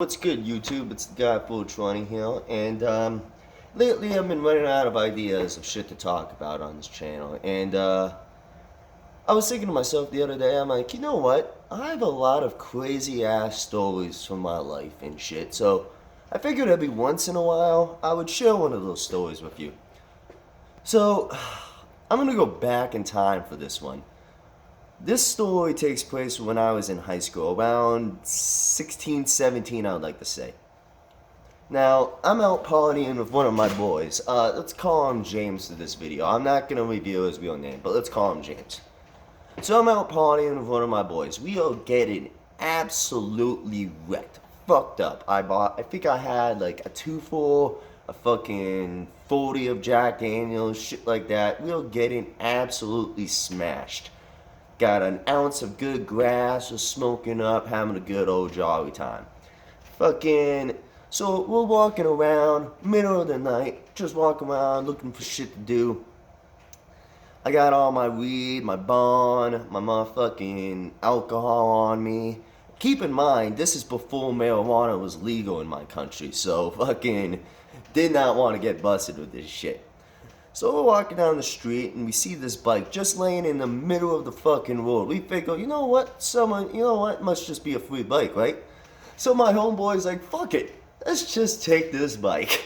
What's good, YouTube? It's the guy full 20 here, and lately I've been running out of ideas of shit to talk about on this channel, and I was thinking to myself the other day, I'm like, you know what? I have a lot of crazy ass stories from my life and shit, so I figured every once in a while I would share one of those stories with you. So, I'm gonna go back in time for this one. This story takes place when I was in high school, around 16, 17, I would like to say. Now, I'm out partying with one of my boys. Let's call him James to this video. I'm not going to reveal his real name, but let's call him James. So I'm out partying with one of my boys. We are getting absolutely wrecked. Fucked up. I think I had like a 2-4, a fucking 40 of Jack Daniels, shit like that. We are getting absolutely smashed. Got an ounce of good grass, was smoking up, having a good old jolly time. So we're walking around, middle of the night, just walking around looking for shit to do. I got all my weed, my bond, my motherfucking alcohol on me. Keep in mind, this is before marijuana was legal in my country, so did not want to get busted with this shit. So we're walking down the street and we see this bike just laying in the middle of the fucking road. We figure, you know what, must just be a free bike, right? So my homeboy's like, fuck it, let's just take this bike.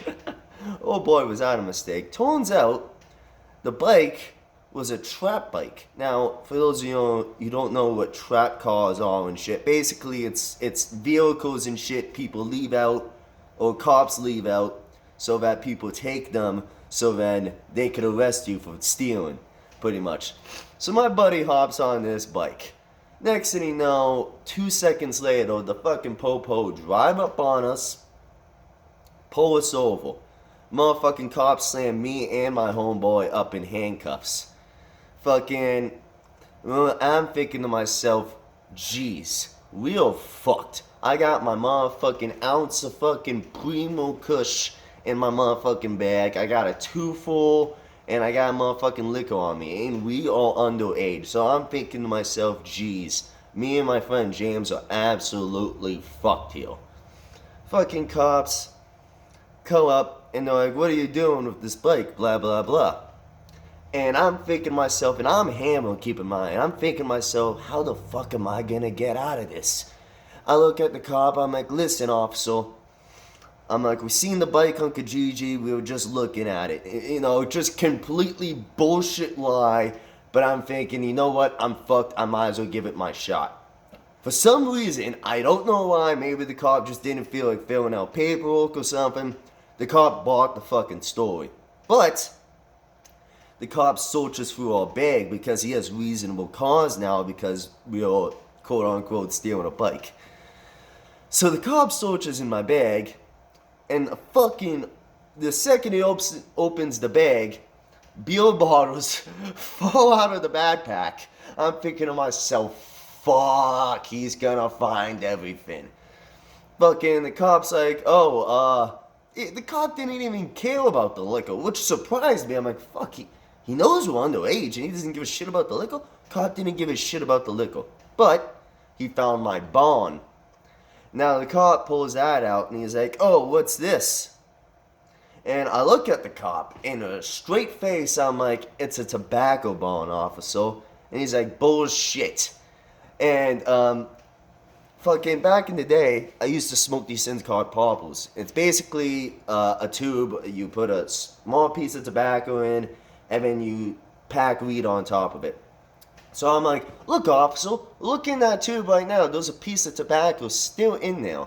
Oh boy, was that a mistake. Turns out, the bike was a trap bike. Now, for those of you don't know what trap cars are and shit, basically it's vehicles and shit people leave out, or cops leave out, so that people take them, so then they could arrest you for stealing, pretty much. So my buddy hops on this bike. Next thing you know, 2 seconds later, the fucking popo drive up on us, pull us over. Motherfucking cops slam me and my homeboy up in handcuffs. I'm thinking to myself, geez, we are fucked. I got my motherfucking ounce of fucking Primo Kush in my motherfucking bag. I got a 2-4 and I got motherfucking liquor on me, and we are underage. So I'm thinking to myself, geez, me and my friend James are absolutely fucked here. Fucking cops come up and they're like, what are you doing with this bike? Blah, blah, blah. And I'm thinking to myself, and I'm hammered, keep in mind, I'm thinking to myself, how the fuck am I gonna get out of this? I look at the cop, I'm like, listen, officer. I'm like, we seen the bike on Kijiji, we were just looking at it. You know, just completely bullshit lie. But I'm thinking, you know what, I'm fucked, I might as well give it my shot. For some reason, I don't know why, maybe the cop just didn't feel like filling out paperwork or something. The cop bought the fucking story. But the cop searches through our bag because he has reasonable cause now because we are quote unquote stealing a bike. So the cop searches in my bag, and the second he opens the bag, beer bottles fall out of the backpack. I'm thinking to myself, fuck, he's gonna find everything. The cop's like, the cop didn't even care about the liquor, which surprised me. I'm like, fuck, he knows we're underage and he doesn't give a shit about the liquor. Cop didn't give a shit about the liquor. But he found my bond. Now the cop pulls that out and he's like, oh, what's this? And I look at the cop in a straight face. I'm like, it's a tobacco bond, officer. And he's like, bullshit. And back in the day, I used to smoke these things called poppers. It's basically a tube. You put a small piece of tobacco in, and then you pack weed on top of it. So I'm like, look, officer, look in that tube right now. There's a piece of tobacco still in there.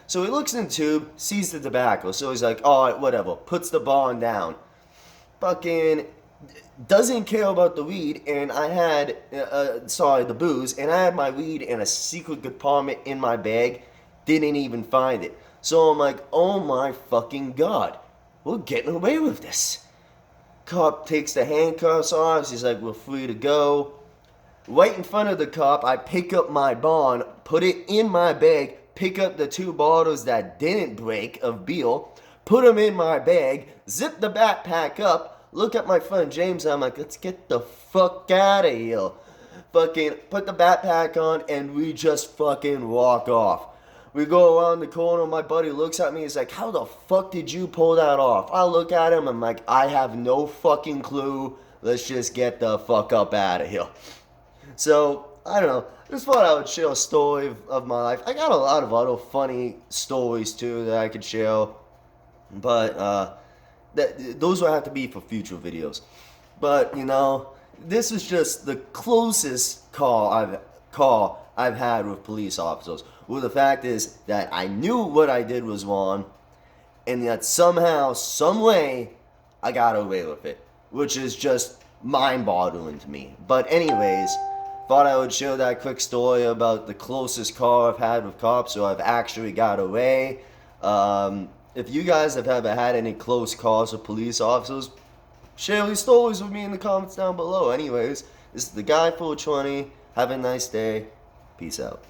So he looks in the tube, sees the tobacco. So he's like, all right, whatever. Puts the bond down. Doesn't care about the weed. And I had, the booze. And I had my weed in a secret compartment in my bag. Didn't even find it. So I'm like, oh my fucking God. We're getting away with this. Cop takes the handcuffs off. He's like, we're free to go. Right in front of the cop, I pick up my bond, put it in my bag, pick up the 2 bottles that didn't break of beer, put them in my bag, zip the backpack up, look at my friend James, I'm like, let's get the fuck out of here. Put the backpack on, and we just fucking walk off. We go around the corner, my buddy looks at me, he's like, how the fuck did you pull that off? I look at him, I'm like, I have no fucking clue. Let's just get the fuck up out of here. So, I don't know. Just thought I would share a story of my life. I got a lot of other funny stories too that I could share. But, those will have to be for future videos. But, you know, this is just the closest call I've had with police officers. Well, the fact is that I knew what I did was wrong, and that somehow, some way, I got away with it, which is just mind-boggling to me. But anyways, thought I would share that quick story about the closest call I've had with cops, so I've actually got away. If you guys have ever had any close calls with police officers, share these stories with me in the comments down below. Anyways, this is the guy 420. Have a nice day. Peace out.